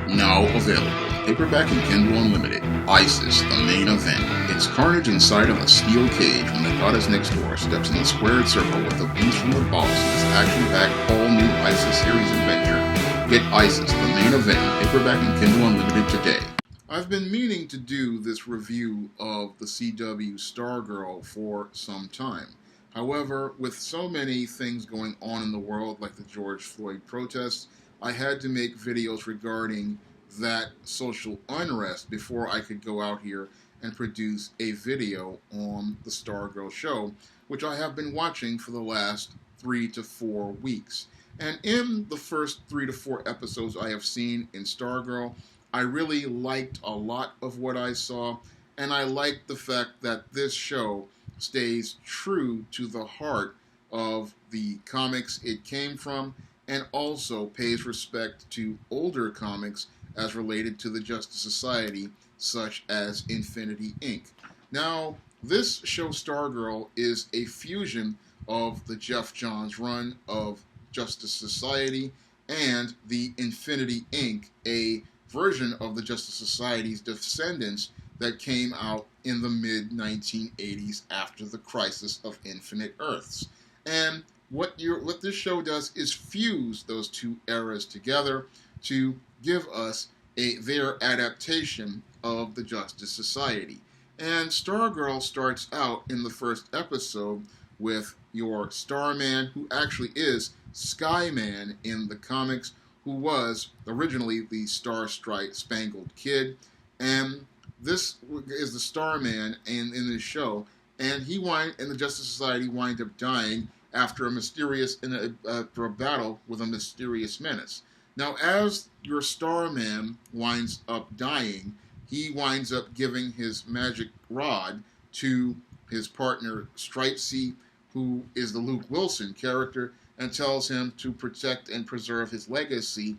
Now available, paperback and Kindle Unlimited, ISIS, the main event. It's carnage inside of a steel cage when the goddess next door steps in the squared circle with the beast from the boss in this action-packed all-new ISIS series adventure. Get ISIS, the main event, paperback and Kindle Unlimited today. I've been meaning to do this review of the CW Stargirl for some time. However, with so many things going on in the world, like the George Floyd protests, I had to make videos regarding that social unrest before I could go out here and produce a video on the Stargirl show, which I have been watching for the last 3 to 4 weeks. And in the first 3 to 4 episodes I have seen in Stargirl, I really liked a lot of what I saw, and I liked the fact that this show stays true to the heart of the comics it came from, and also pays respect to older comics as related to the Justice Society, such as Infinity Inc. Now, this show Stargirl is a fusion of the Goeff Johns run of Justice Society and the Infinity Inc., a version of the Justice Society's descendants that came out in the mid-1980s after the Crisis of Infinite Earths. And what this show does is fuse those two eras together to give us their adaptation of the Justice Society. And Stargirl starts out in the first episode with your Starman, who actually is Skyman in the comics, who was originally the Star-Spangled Kid, and this is the Starman in this show, and the Justice Society wind up dying after a battle with a mysterious menace. Now, as your Starman winds up dying, he winds up giving his magic rod to his partner Stripesy, who is the Luke Wilson character, and tells him to protect and preserve his legacy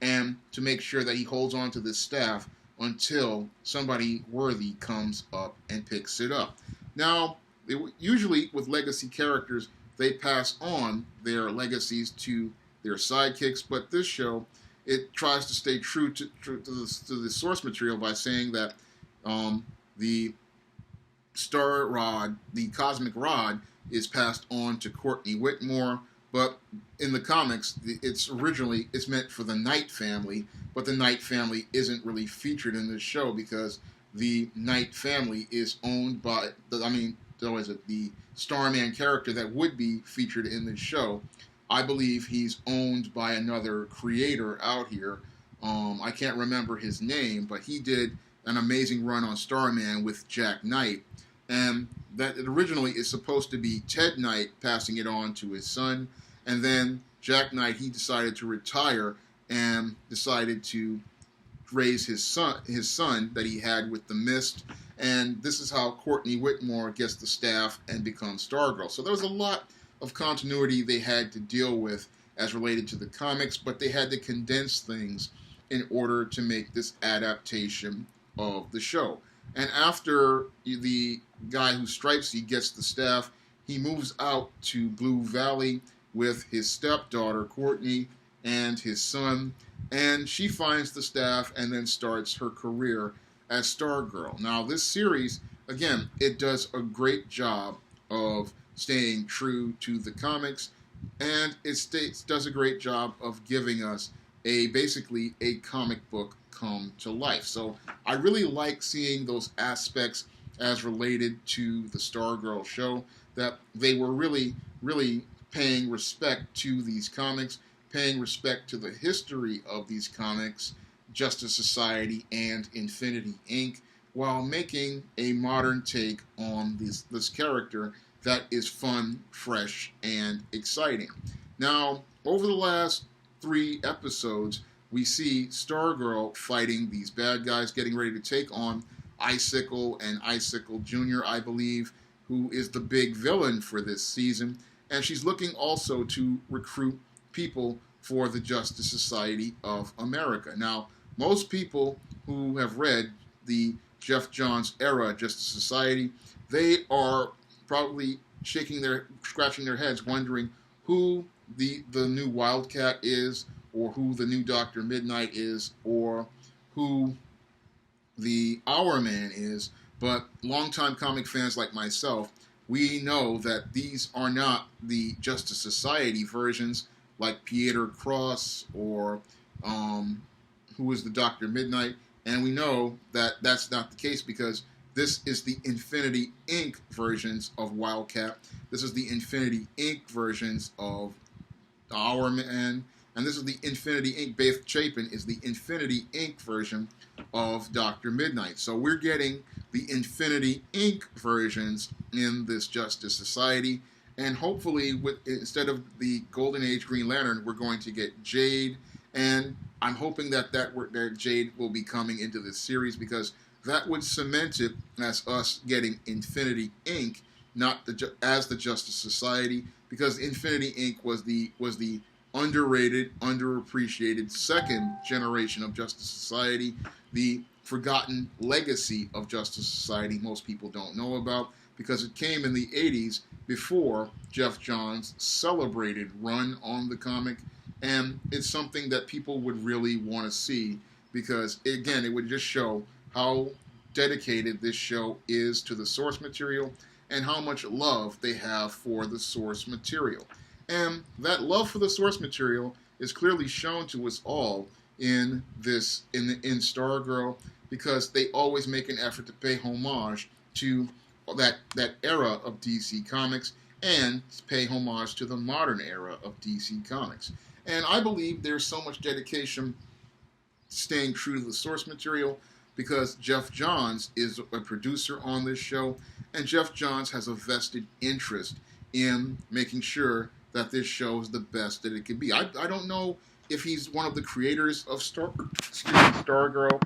and to make sure that he holds on to this staff until somebody worthy comes up and picks it up. Now, usually with legacy characters, they pass on their legacies to their sidekicks, but this show, it tries to stay true to the source material by saying that the Star Rod, the Cosmic Rod, is passed on to Courtney Whitmore, but in the comics, it's meant for the Knight family, but the Knight family isn't really featured in this show because the Knight family is owned by, the Starman character that would be featured in this show. I believe he's owned by another creator out here. I can't remember his name, but he did an amazing run on Starman with Jack Knight, and that it originally is supposed to be Ted Knight passing it on to his son. And then Jack Knight, he decided to retire and decided to raise his son that he had with the Mist. And this is how Courtney Whitmore gets the staff and becomes Stargirl. So there was a lot of continuity they had to deal with as related to the comics, but they had to condense things in order to make this adaptation of the show. And after the guy who Stripesy gets the staff, he moves out to Blue Valley with his stepdaughter, Courtney, and his son, and she finds the staff and then starts her career as Stargirl. Now, this series, again, it does a great job of staying true to the comics, and it does a great job of giving us basically a comic book come to life. So I really like seeing those aspects as related to the Stargirl show, that they were really, really paying respect to these comics, paying respect to the history of these comics, Justice Society and Infinity Inc., while making a modern take on this character that is fun, fresh, and exciting. Now, over the last 3 episodes, we see Stargirl fighting these bad guys, getting ready to take on Icicle and Icicle Jr., I believe, who is the big villain for this season. And she's looking also to recruit people for the Justice Society of America. Now, most people who have read the Goeff Johns era Justice Society, they are probably scratching their heads, wondering who the new Wildcat is, or who the new Dr. Midnight is, or who the Hour Man is, but longtime comic fans like myself, we know that these are not the Justice Society versions like Pieter Cross or who is the Dr. Midnight, and we know that that's not the case because this is the Infinity Inc. versions of Wildcat. This is the Infinity Inc. versions of Hour Man, and this is the Infinity Inc. Beth Chapin is the Infinity Inc. version of Dr. Midnight. So we're getting the Infinity Inc. versions in this Justice Society, and hopefully, instead of the Golden Age Green Lantern, we're going to get Jade, and I'm hoping that Jade will be coming into this series because that would cement it as us getting Infinity Inc. not as the Justice Society, because Infinity Inc. was the underrated, underappreciated second generation of Justice Society, the forgotten legacy of Justice Society most people don't know about because it came in the 80s before Geoff Johns' celebrated run on the comic, and it's something that people would really want to see because, again, it would just show how dedicated this show is to the source material and how much love they have for the source material. And that love for the source material is clearly shown to us all in Stargirl because they always make an effort to pay homage to that era of DC Comics and pay homage to the modern era of DC Comics. And I believe there's so much dedication staying true to the source material because Geoff Johns is a producer on this show, and Geoff Johns has a vested interest in making sure that this show is the best that it can be. I don't know if he's one of the creators of Stargirl,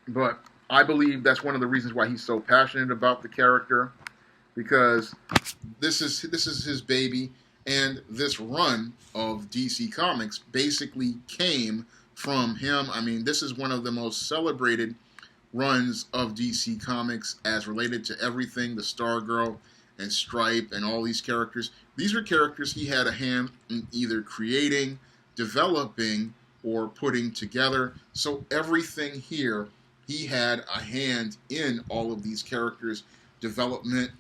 but I believe that's one of the reasons why he's so passionate about the character, because this is his baby, and this run of DC Comics basically came from him. I mean, this is one of the most celebrated runs of DC Comics as related to everything, the Stargirl and Stripe and all these characters. These are characters he had a hand in either creating, developing, or putting together. So everything here, he had a hand in all of these characters' development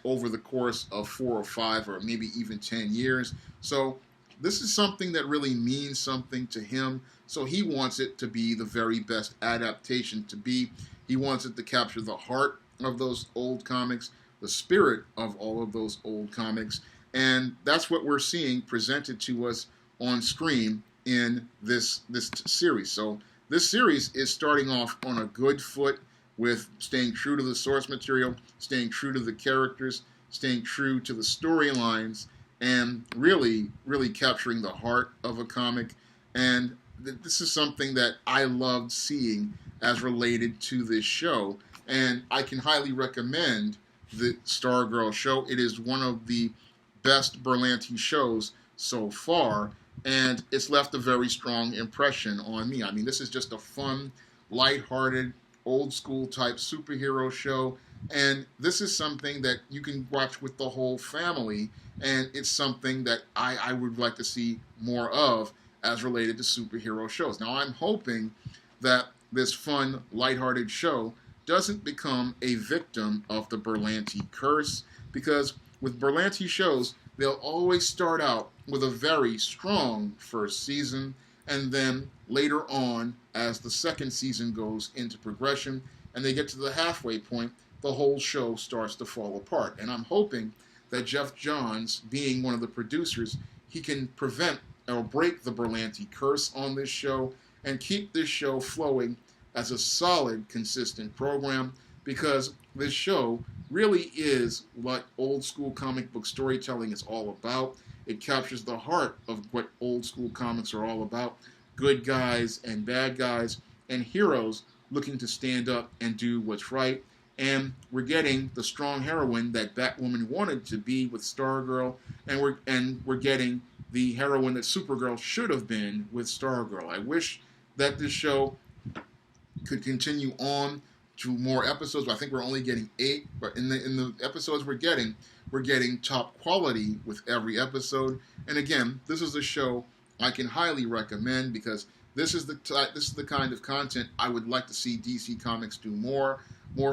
over the course of 4 or 5 or maybe even 10 years. So this is something that really means something to him. So he wants it to be the very best adaptation to be. He wants it to capture the heart of those old comics, the spirit of all of those old comics, and that's what we're seeing presented to us on screen in this series. So this series is starting off on a good foot with staying true to the source material, staying true to the characters, staying true to the storylines, and really, really capturing the heart of a comic. And this is something that I loved seeing as related to this show, and I can highly recommend the Stargirl show. It is one of the best Berlanti shows so far, and it's left a very strong impression on me. I mean, this is just a fun, lighthearted, old-school type superhero show, and this is something that you can watch with the whole family, and it's something that I would like to see more of as related to superhero shows. Now, I'm hoping that this fun, lighthearted show doesn't become a victim of the Berlanti Curse, because with Berlanti shows, they'll always start out with a very strong first season, and then later on, as the second season goes into progression, and they get to the halfway point, the whole show starts to fall apart. And I'm hoping that Geoff Johns, being one of the producers, he can prevent or break the Berlanti Curse on this show and keep this show flowing as a solid, consistent program, because this show really is what old school comic book storytelling is all about. It captures the heart of what old school comics are all about. Good guys and bad guys and heroes looking to stand up and do what's right. And we're getting the strong heroine that Batwoman wanted to be with Stargirl, and we're getting the heroine that Supergirl should have been with Stargirl. I wish that this show could continue on to more episodes. I think we're only getting 8, but in the episodes we're getting top quality with every episode. And again, this is a show I can highly recommend because this is the kind of content I would like to see DC Comics do more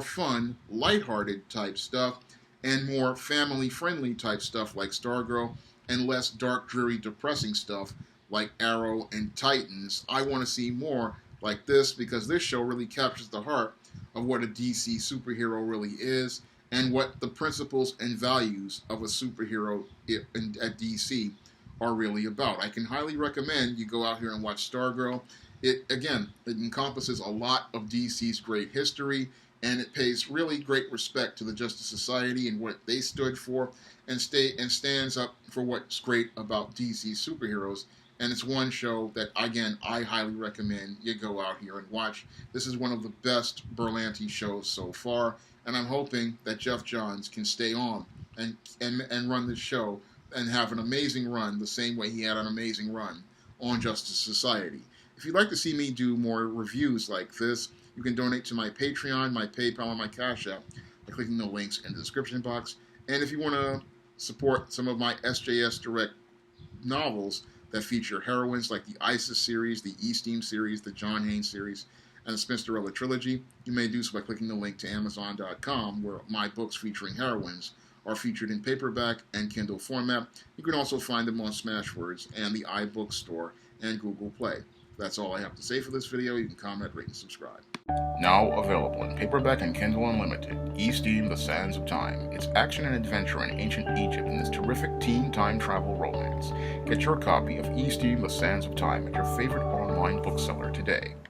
fun, lighthearted type stuff, and more family-friendly type stuff like Stargirl, and less dark, dreary, depressing stuff like Arrow and Titans. I want to see more like this because this show really captures the heart of what a DC superhero really is and what the principles and values of a superhero at DC are really about. I can highly recommend you go out here and watch Stargirl. It encompasses a lot of DC's great history, and it pays really great respect to the Justice Society and what they stood for, and stands up for what's great about DC superheroes. And it's one show that, again, I highly recommend you go out here and watch. This is one of the best Berlanti shows so far, and I'm hoping that Goeff Johns can stay on and run this show and have an amazing run the same way he had an amazing run on Justice Society. If you'd like to see me do more reviews like this, you can donate to my Patreon, my PayPal, and my Cash App by clicking the links in the description box. And if you want to support some of my SJS Direct novels that feature heroines like the Isis series, the E-Steam series, the John Haynes series, and the Spinsterella trilogy, you may do so by clicking the link to Amazon.com, where my books featuring heroines are featured in paperback and Kindle format. You can also find them on Smashwords and the iBook Store and Google Play. That's all I have to say for this video. You can comment, rate, and subscribe. Now available in paperback and Kindle Unlimited, E-Steam: The Sands of Time. It's action and adventure in ancient Egypt in this terrific teen time travel romance. Get your copy of E-Steam: The Sands of Time at your favorite online bookseller today.